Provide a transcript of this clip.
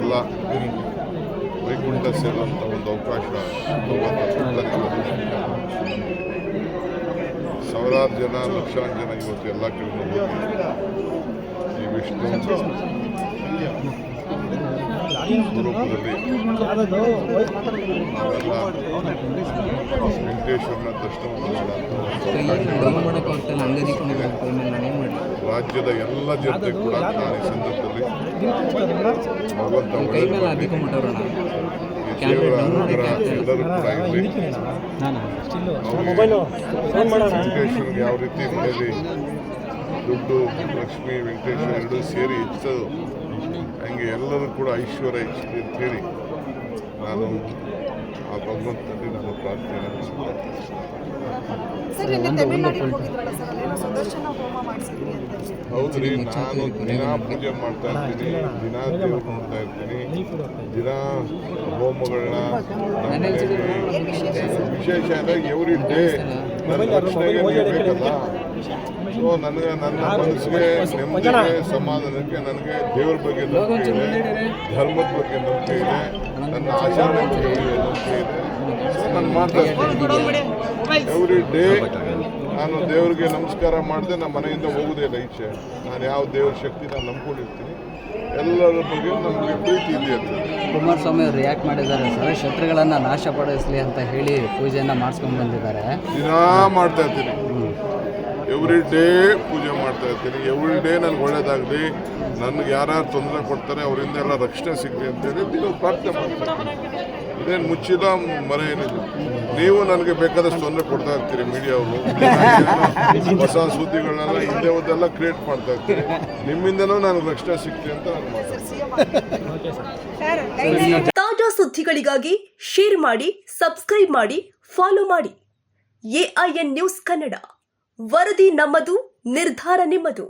ಎಲ್ಲ ವೈಕುಂಠ ಸೇರುವಂಥ ಒಂದು ಅವಕಾಶ ಸಾವಿರಾರು ಜನ ಲಕ್ಷಾಂತರ ಜನ ಇವತ್ತು ಎಲ್ಲ ಕಡೆ ಹೋಗಿ ಈ ವಿಷ್ಣು ಸ್ವರೂಪದಲ್ಲಿ ನಾವೆಲ್ಲ ವೆಂಕಟೇಶ್ವರನ ದರ್ಶನ ರಾಜ್ಯದ ಎಲ್ಲ ಜನತೆ ಕೂಡ ನಾನು ಈ ಸಂದರ್ಭದಲ್ಲಿ ಭಗವಂತ ದೇವರ ಅನುಗ್ರಹ ಎಲ್ಲರೂ ಕೂಡ ಇರಲಿ. ವೆಂಕಟೇಶ್ವರಿಗೆ ಯಾವ ರೀತಿ ಮನೆಯಲ್ಲಿ ದುಡ್ಡು ಲಕ್ಷ್ಮಿ ವೆಂಕಟೇಶ್ವರ ಎರಡೂ ಸೇರಿ ಹೆಚ್ಚೋದು ಹಂಗೆ ಎಲ್ಲರೂ ಕೂಡ ಐಶ್ವರ್ಯ ಹೆಚ್ಚಲಿ ಅಂತೇಳಿ ನಾನು ಆ ಭಗವಂತನಲ್ಲಿ ನಾನು ಪ್ರಾರ್ಥನೆ ಹೌದು ರೀ. ನಾನು ದಿನ ಪೂಜೆ ಮಾಡ್ತಾ ಇರ್ತೀನಿ, ದಿನ ದೇವ್ರು ನೋಡ್ತಾ ಇರ್ತೀನಿ, ದಿನ ಹೋಮಗಳನ್ನ ವಿಶೇಷ ಅಂದರೆ ಎವ್ರಿ ಡೇ ನನ್ನ ರಕ್ಷಣೆಗೆ ನೀವು ಬೇಕಲ್ಲ. ಸೊ ನನಗೆ ನನ್ನ ಮನಸ್ಸಿಗೆ ನೆಮ್ಮದಿಗೆ ಸಮಾಧಾನಕ್ಕೆ ನನಗೆ ದೇವ್ರ ಬಗ್ಗೆ ನಂಬಿಕೆ ಇದೆ, ಧರ್ಮದ ಬಗ್ಗೆ ನಂಬಿಕೆ ಇದೆ, ನನ್ನ ಆಚರಣೆ ಬಗ್ಗೆ ನಂಬಿಕೆ ಇದೆ. ಸೊ ನಾನು ಮಾಡ್ತಾ ಇರ್ತೀನಿ ಎವ್ರಿ ಡೇ. ನಾನು ದೇವ್ರಿಗೆ ನಮಸ್ಕಾರ ಮಾಡಿದೆ ನಮ್ಮ ಮನೆಯಿಂದ ಹೋಗೋದೇ ಇಲ್ಲ ಈಚೆ. ನಾನು ಯಾವ ದೇವ್ರ ಶಕ್ತಿ ನಾನು ನಂಬ್ಕೊಂಡಿರ್ತೀನಿ, ಎಲ್ಲರ ಬಗ್ಗೆ ನಮಗೆ ಪ್ರೀತಿ ಇದೆ ಅಂತ. ಕುಮಾರಸ್ವಾಮಿ ಅವರು ರಿಯಾಕ್ಟ್ ಮಾಡಿದ್ದಾರೆ ಸರ್, ಶತ್ರುಗಳನ್ನು ನಾಶಪಡಿಸಲಿ ಅಂತ ಹೇಳಿ ಪೂಜೆಯನ್ನು ಮಾಡಿಸ್ಕೊಂಡು ಬಂದಿದ್ದಾರೆ. ದಿನ ಮಾಡ್ತಾ ಇರ್ತೀನಿ, ಎವ್ರಿ ಡೇ ಪೂಜೆ ಮಾಡ್ತಾ ಇರ್ತೀನಿ. ಎವ್ರಿ ಡೇ ನನಗೆ ಒಳ್ಳೇದಾಗಲಿ, ನನಗೆ ಯಾರ್ಯಾರು ತೊಂದರೆ ಕೊಡ್ತಾರೆ ಅವರಿಂದ ಎಲ್ಲ ರಕ್ಷಣೆ ಸಿಗಲಿ ಅಂತೇಳಿ ನೀವು ಪ್ರಾರ್ಥನೆ ಮಾಡ್ತೀನಿ. ಇದೇನು ಮುಚ್ಚಿಲ್ಲ ಮರೆ ಏನಿಲ್ಲ. ನೀವು ನನಗೆ ಬೇಕಾದಷ್ಟು ತೊಂದರೆ ಕೊಡ್ತಾ ಇರ್ತೀರಿ ಮೀಡಿಯಾವರು, ಹೊಸ ಸುದ್ದಿಗಳನ್ನೆಲ್ಲ ಹಿಂದೆ ಒಂದೆಲ್ಲ ಕ್ರಿಯೇಟ್ ಮಾಡ್ತಾ ಇರ್ತೀರಿ. ನಿಮ್ಮಿಂದನೂ ನನಗೆ ರಕ್ಷಣೆ ಸಿಗ್ತೀನಿ ಅಂತ ನಾನು ಮಾತಾಡ್ತೀನಿ. ತಾಜಾ ಸುದ್ದಿಗಳಿಗಾಗಿ ಶೇರ್ ಮಾಡಿ, ಸಬ್ಸ್ಕ್ರೈಬ್ ಮಾಡಿ, ಫಾಲೋ ಮಾಡಿ. AIN ನ್ಯೂಸ್ ಕನ್ನಡ, ವರದಿ ನಮ್ಮದು, ನಿರ್ಧಾರ ನಿಮ್ಮದು.